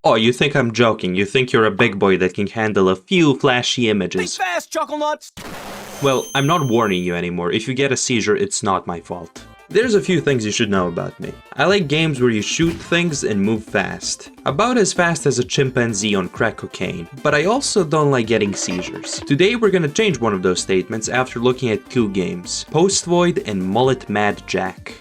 Oh, you think I'm joking? You think you're a big boy that can handle a few flashy images. Think fast, chuckle nuts! Well, I'm not warning you anymore. If you get a seizure, it's not my fault. There's a few things you should know about me. I like games where you shoot things and move fast. About as fast as a chimpanzee on crack cocaine. But I also don't like getting seizures. Today we're gonna change one of those statements after looking at two games. Postvoid and Mullet Mad Jack.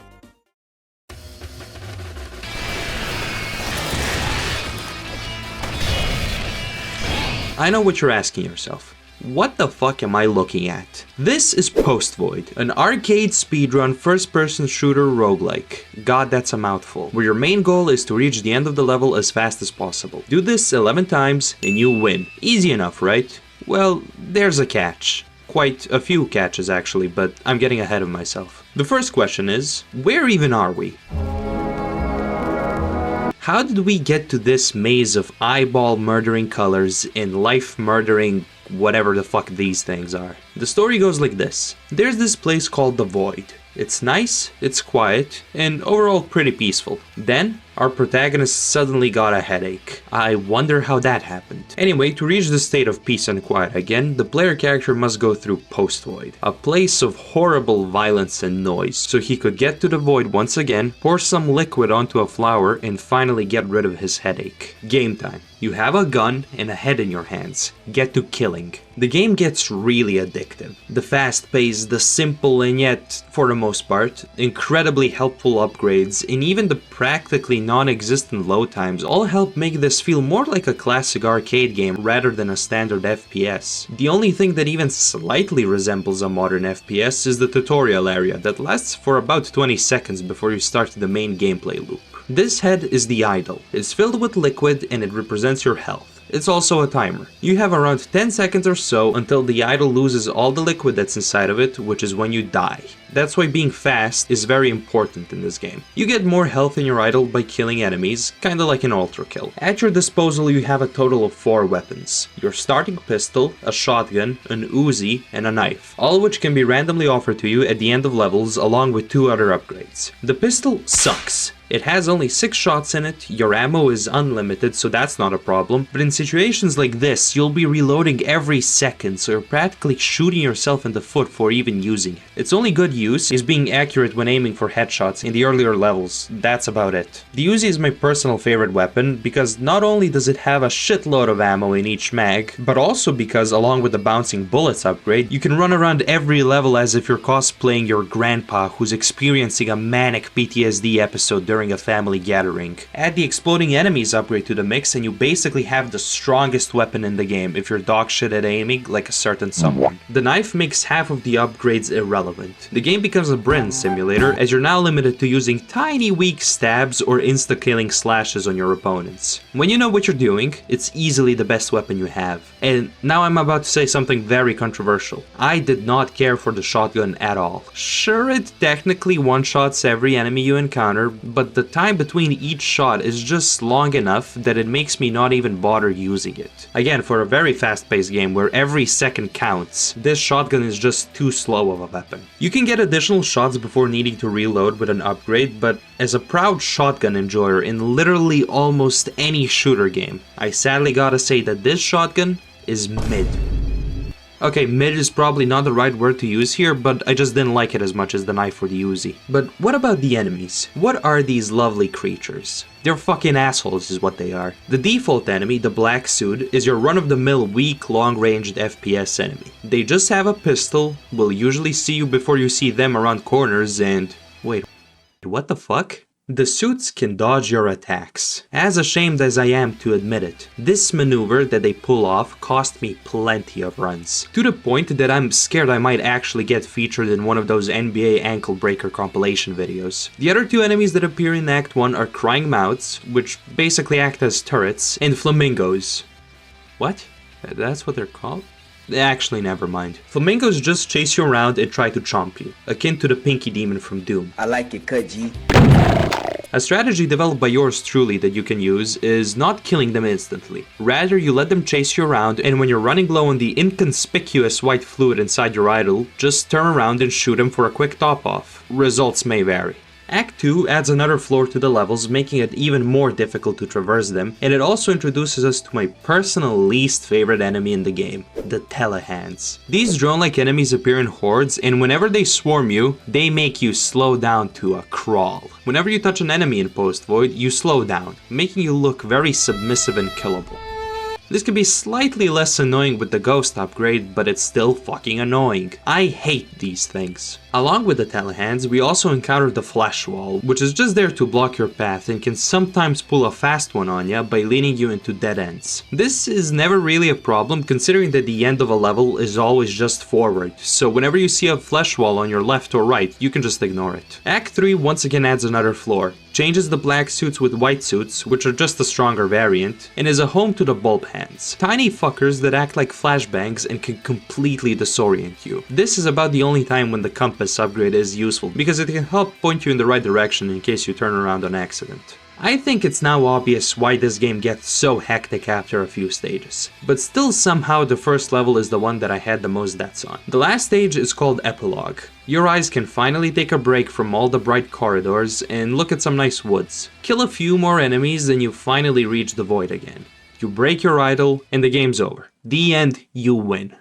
I know what you're asking yourself. What the fuck am I looking at? This is Postvoid, an arcade speedrun first-person shooter roguelike. God, that's a mouthful. Where your main goal is to reach the end of the level as fast as possible. Do this 11 times and you win. Easy enough, right? Well, there's a catch. Quite a few catches actually, but I'm getting ahead of myself. The first question is, where even are we? How did we get to this maze of eyeball murdering colors and life murdering whatever the fuck these things are? The story goes like this. There's this place called the Void. It's nice, it's quiet, and overall pretty peaceful. Then, our protagonist suddenly got a headache. I wonder how that happened. Anyway, to reach the state of peace and quiet again, the player character must go through Postvoid, a place of horrible violence and noise, so he could get to the Void once again, pour some liquid onto a flower, and finally get rid of his headache. Game time. You have a gun and a head in your hands. Get to killing. The game gets really addictive. The fast pace, the simple and yet, for the most part, incredibly helpful upgrades, and even the practically non-existent load times all help make this feel more like a classic arcade game rather than a standard FPS. The only thing that even slightly resembles a modern FPS is the tutorial area that lasts for about 20 seconds before you start the main gameplay loop. This head is the idol. It's filled with liquid and it represents your health. It's also a timer. You have around 10 seconds or so until the idol loses all the liquid that's inside of it, which is when you die. That's why being fast is very important in this game. You get more health in your idol by killing enemies, kinda like an ultra kill. At your disposal you have a total of 4 weapons. Your starting pistol, a shotgun, an Uzi, and a knife. All which can be randomly offered to you at the end of levels along with 2 other upgrades. The pistol sucks. It has only 6 shots in it, your ammo is unlimited so that's not a problem, but in situations like this you'll be reloading every second so you're practically shooting yourself in the foot for even using it. Its only good use is being accurate when aiming for headshots in the earlier levels, that's about it. The Uzi is my personal favorite weapon because not only does it have a shitload of ammo in each mag, but also because along with the bouncing bullets upgrade, you can run around every level as if you're cosplaying your grandpa who's experiencing a manic PTSD episode during a family gathering. Add the exploding enemies upgrade to the mix and you basically have the strongest weapon in the game if you're dog shit at aiming like a certain someone. The knife makes half of the upgrades irrelevant. The game becomes a brain simulator as you're now limited to using tiny weak stabs or insta-killing slashes on your opponents. When you know what you're doing, it's easily the best weapon you have. And now I'm about to say something very controversial. I did not care for the shotgun at all. Sure, it technically one-shots every enemy you encounter, but the time between each shot is just long enough that it makes me not even bother using it. Again, for a very fast-paced game where every second counts, this shotgun is just too slow of a weapon. You can get additional shots before needing to reload with an upgrade, but as a proud shotgun enjoyer in literally almost any shooter game, I sadly gotta say that this shotgun is mid. Okay, mid is probably not the right word to use here, but I just didn't like it as much as the knife or the Uzi. But what about the enemies? What are these lovely creatures? They're fucking assholes is what they are. The default enemy, the black suit, is your run-of-the-mill weak long-ranged FPS enemy. They just have a pistol, will usually see you before you see them around corners and... wait, what the fuck? The suits can dodge your attacks. As ashamed as I am to admit it, this maneuver that they pull off cost me plenty of runs. To the point that I'm scared I might actually get featured in one of those NBA ankle breaker compilation videos. The other 2 enemies that appear in Act 1 are crying mouths, which basically act as turrets, and flamingos. What? That's what they're called? Actually, never mind. Flamingos just chase you around and try to chomp you, akin to the Pinky Demon from Doom. I like it, cut G. A strategy developed by yours truly that you can use is not killing them instantly. Rather, you let them chase you around, and when you're running low on the inconspicuous white fluid inside your idol, just turn around and shoot them for a quick top-off. Results may vary. Act 2 adds another floor to the levels, making it even more difficult to traverse them, and it also introduces us to my personal least favorite enemy in the game, the telehands. These drone-like enemies appear in hordes, and whenever they swarm you, they make you slow down to a crawl. Whenever you touch an enemy in Postvoid, you slow down, making you look very submissive and killable. This can be slightly less annoying with the ghost upgrade, but it's still fucking annoying. I hate these things. Along with the telehands, we also encounter the flash wall, which is just there to block your path and can sometimes pull a fast one on ya by leading you into dead ends. This is never really a problem considering that the end of a level is always just forward, so whenever you see a flash wall on your left or right, you can just ignore it. Act 3 once again adds another floor, changes the black suits with white suits, which are just a stronger variant, and is a home to the bulb hands. Tiny fuckers that act like flashbangs and can completely disorient you. This is about the only time when the compass upgrade is useful, because it can help point you in the right direction in case you turn around on accident. I think it's now obvious why this game gets so hectic after a few stages, but still somehow the first level is the one that I had the most deaths on. The last stage is called Epilogue. Your eyes can finally take a break from all the bright corridors and look at some nice woods. Kill a few more enemies and you finally reach the void again. You break your idol and the game's over. The end, you win.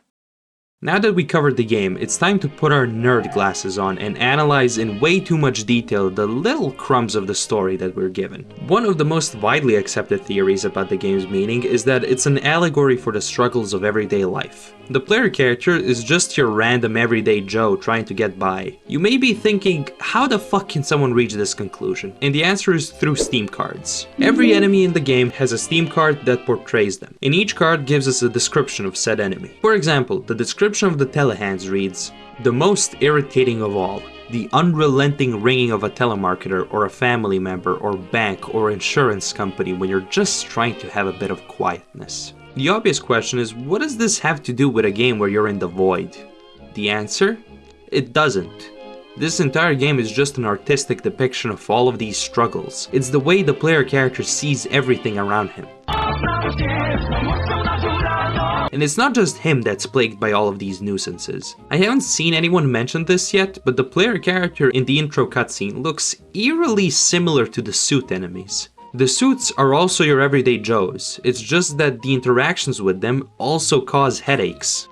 Now that we covered the game, it's time to put our nerd glasses on and analyze in way too much detail the little crumbs of the story that we're given. One of the most widely accepted theories about the game's meaning is that it's an allegory for the struggles of everyday life. The player character is just your random everyday Joe trying to get by. You may be thinking, how the fuck can someone reach this conclusion? And the answer is through Steam cards. Every enemy in the game has a Steam card that portrays them, and each card gives us a description of said enemy. For example, the description of the telehands reads, "The most irritating of all. The unrelenting ringing of a telemarketer or a family member or bank or insurance company when you're just trying to have a bit of quietness." The obvious question is, what does this have to do with a game where you're in the void? The answer? It doesn't. This entire game is just an artistic depiction of all of these struggles. It's the way the player character sees everything around him. And it's not just him that's plagued by all of these nuisances. I haven't seen anyone mention this yet, but the player character in the intro cutscene looks eerily similar to the suit enemies. The suits are also your everyday Joes, it's just that the interactions with them also cause headaches.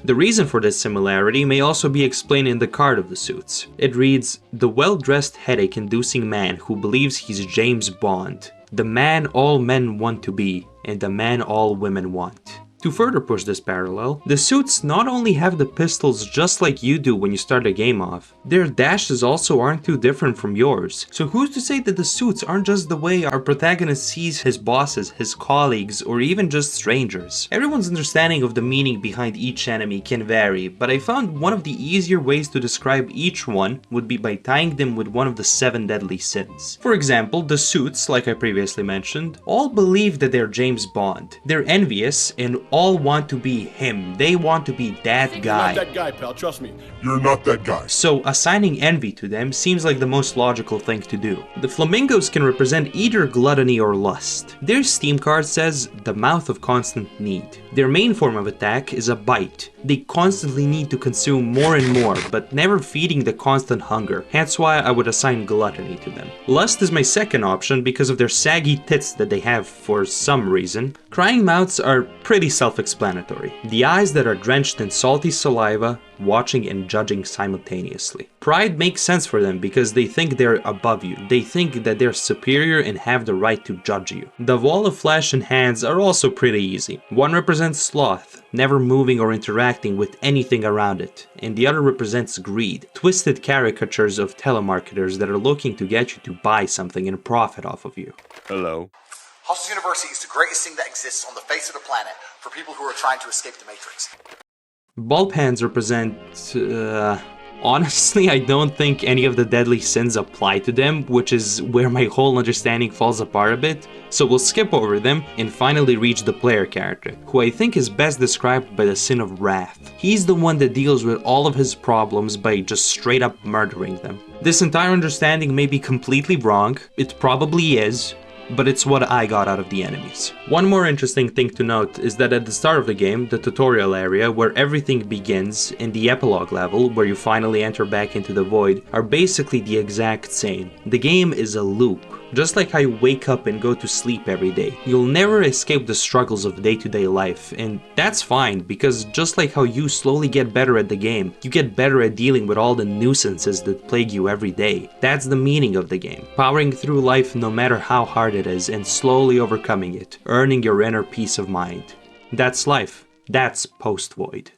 The reason for this similarity may also be explained in the card of the suits. It reads, "The well-dressed headache-inducing man who believes he's James Bond. The man all men want to be, and the man all women want." To further push this parallel, the suits not only have the pistols just like you do when you start the game off, their dashes also aren't too different from yours. So who's to say that the suits aren't just the way our protagonist sees his bosses, his colleagues, or even just strangers? Everyone's understanding of the meaning behind each enemy can vary, but I found one of the easier ways to describe each one would be by tying them with one of the 7 deadly sins. For example, the suits, like I previously mentioned, all believe that they're James Bond. They're envious and all want to be him. They want to be that guy. You're not that guy, pal, trust me. You're not that guy. So assigning envy to them seems like the most logical thing to do. The flamingos can represent either gluttony or lust. Their Steam card says the mouth of constant need. Their main form of attack is a bite. They constantly need to consume more and more, but never feeding the constant hunger. Hence why I would assign gluttony to them. Lust is my second option because of their saggy tits that they have for some reason. Crying mouths are pretty self-explanatory. The eyes that are drenched in salty saliva, watching and judging simultaneously. Pride makes sense for them because they think they're above you. They think that they're superior and have the right to judge you. The wall of flesh and hands are also pretty easy. One represents sloth, never moving or interacting with anything around it, and the other represents greed, twisted caricatures of telemarketers that are looking to get you to buy something and profit off of you. Hello. Hustle University is the greatest thing that exists on the face of the planet for people who are trying to escape the Matrix. Bulb hands represent, honestly, I don't think any of the deadly sins apply to them, which is where my whole understanding falls apart a bit, so we'll skip over them and finally reach the player character, who I think is best described by the sin of wrath. He's the one that deals with all of his problems by just straight up murdering them. This entire understanding may be completely wrong, it probably is, but it's what I got out of the enemies. One more interesting thing to note is that at the start of the game, the tutorial area where everything begins and the epilogue level where you finally enter back into the void are basically the exact same. The game is a loop. Just like how you wake up and go to sleep every day, you'll never escape the struggles of day-to-day life, and that's fine, because just like how you slowly get better at the game, you get better at dealing with all the nuisances that plague you every day. That's the meaning of the game. Powering through life no matter how hard it is, and slowly overcoming it, earning your inner peace of mind. That's life. That's Postvoid.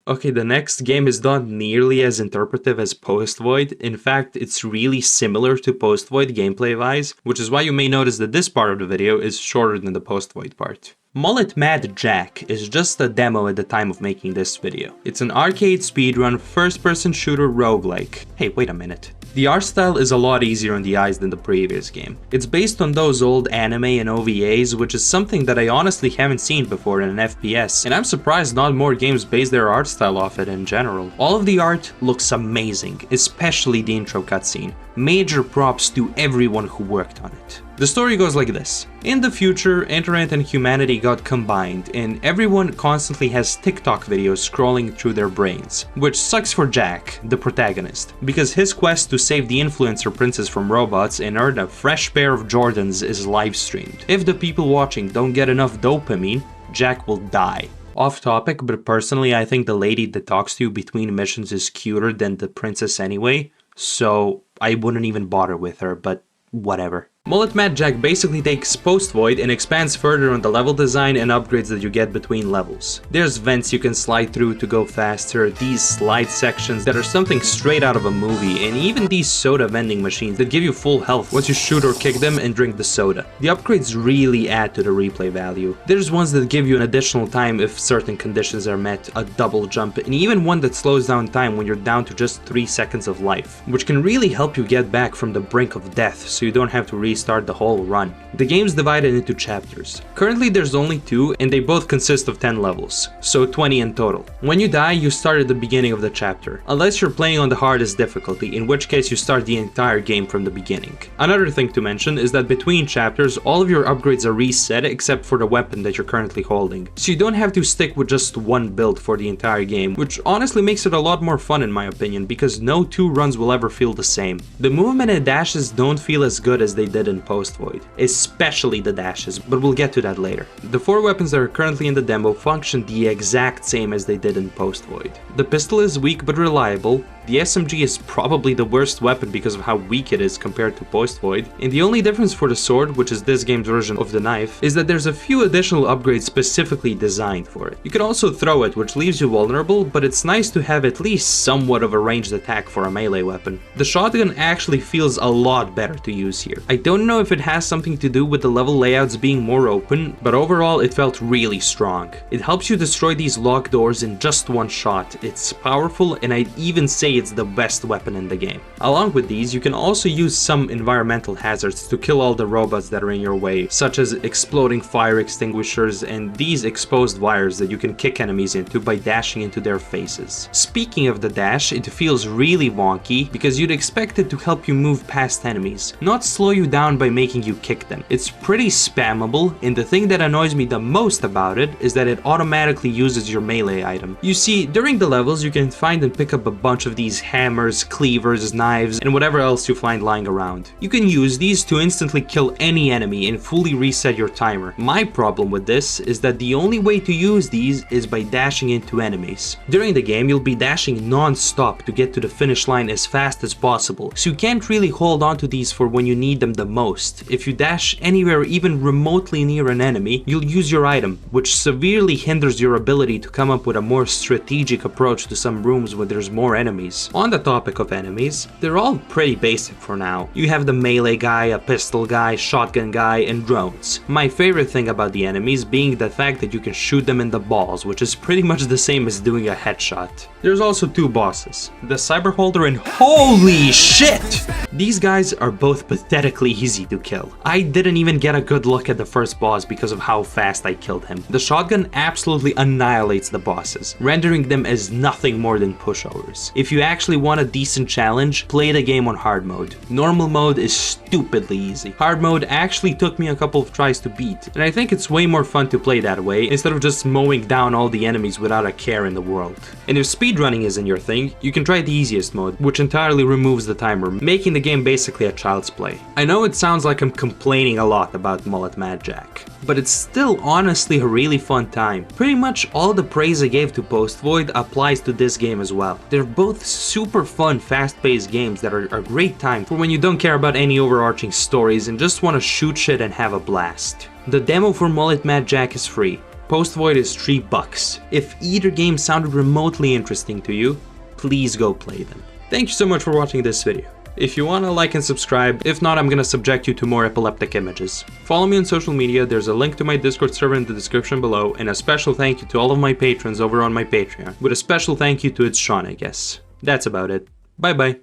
Okay, the next game is not nearly as interpretive as Postvoid. In fact, it's really similar to Postvoid gameplay-wise, which is why you may notice that this part of the video is shorter than the Postvoid part. Mullet Mad Jack is just a demo at the time of making this video. It's an arcade speedrun first-person shooter roguelike. Hey, wait a minute. The art style is a lot easier on the eyes than the previous game. It's based on those old anime and OVAs, which is something that I honestly haven't seen before in an FPS, and I'm surprised not more games base their art style off it in general. All of the art looks amazing, especially the intro cutscene. Major props to everyone who worked on it. The story goes like this. In the future, internet and humanity got combined, and everyone constantly has TikTok videos scrolling through their brains. Which sucks for Jack, the protagonist, because his quest to save the influencer princess from robots and earn a fresh pair of Jordans is live streamed. If the people watching don't get enough dopamine, Jack will die. Off topic, but personally I think the lady that talks to you between missions is cuter than the princess anyway, so I wouldn't even bother with her, but whatever. Mullet Mad Jack basically takes Postvoid and expands further on the level design and upgrades that you get between levels. There's vents you can slide through to go faster, these slide sections that are something straight out of a movie, and even these soda vending machines that give you full health once you shoot or kick them and drink the soda. The upgrades really add to the replay value. There's ones that give you an additional time if certain conditions are met, a double jump, and even one that slows down time when you're down to just 3 seconds of life, which can really help you get back from the brink of death so you don't have to restart the whole run. The game's divided into chapters. Currently there's only 2 and they both consist of 10 levels, so 20 in total. When you die, you start at the beginning of the chapter, unless you're playing on the hardest difficulty, in which case you start the entire game from the beginning. Another thing to mention is that between chapters, all of your upgrades are reset except for the weapon that you're currently holding, so you don't have to stick with just one build for the entire game, which honestly makes it a lot more fun in my opinion, because no 2 runs will ever feel the same. The movement and dashes don't feel as good as they did in Postvoid, especially the dashes, but we'll get to that later. The 4 weapons that are currently in the demo function the exact same as they did in Postvoid. The pistol is weak but reliable, the SMG is probably the worst weapon because of how weak it is compared to Postvoid, and the only difference for the sword, which is this game's version of the knife, is that there's a few additional upgrades specifically designed for it. You can also throw it, which leaves you vulnerable, but it's nice to have at least somewhat of a ranged attack for a melee weapon. The shotgun actually feels a lot better to use here. I don't know if it has something to do with the level layouts being more open, but overall it felt really strong. It helps you destroy these locked doors in just one shot. It's powerful, and I'd even say it's the best weapon in the game. Along with these, you can also use some environmental hazards to kill all the robots that are in your way, such as exploding fire extinguishers and these exposed wires that you can kick enemies into by dashing into their faces. Speaking of the dash, it feels really wonky because you'd expect it to help you move past enemies, not slow you down by making you kick them. It's pretty spammable, and the thing that annoys me the most about it is that it automatically uses your melee item. You see, during the levels you can find and pick up a bunch of these hammers, cleavers, knives, and whatever else you find lying around. You can use these to instantly kill any enemy and fully reset your timer. My problem with this is that the only way to use these is by dashing into enemies. During the game, you'll be dashing non-stop to get to the finish line as fast as possible, so you can't really hold on to these for when you need them the most. If you dash anywhere even remotely near an enemy, you'll use your item, which severely hinders your ability to come up with a more strategic approach to some rooms where there's more enemies. On the topic of enemies, they're all pretty basic for now. You have the melee guy, a pistol guy, shotgun guy, and drones. My favorite thing about the enemies being the fact that you can shoot them in the balls, which is pretty much the same as doing a headshot. There's also 2 bosses, the Cyberholder and holy shit! These guys are both pathetically easy to kill. I didn't even get a good look at the first boss because of how fast I killed him. The shotgun absolutely annihilates the bosses, rendering them as nothing more than pushovers. If you actually want a decent challenge, play the game on hard mode. Normal mode is stupidly easy. Hard mode actually took me a couple of tries to beat, and I think it's way more fun to play that way instead of just mowing down all the enemies without a care in the world. And if speedrunning isn't your thing, you can try the easiest mode, which entirely removes the timer, making the game basically a child's play. I know it sounds like I'm complaining a lot about Mullet Mad Jack, but it's still honestly a really fun time. Pretty much all the praise I gave to Postvoid applies to this game as well. They're both super fun, fast-paced games that are a great time for when you don't care about any overarching stories and just want to shoot shit and have a blast. The demo for Mullet Mad Jack is free. Postvoid is $3. If either game sounded remotely interesting to you, please go play them. Thank you so much for watching this video. If you wanna, like and subscribe. If not, I'm gonna subject you to more epileptic images. Follow me on social media, there's a link to my Discord server in the description below, and a special thank you to all of my patrons over on my Patreon, with a special thank you to ItsSeanIGuess. That's about it. Bye bye.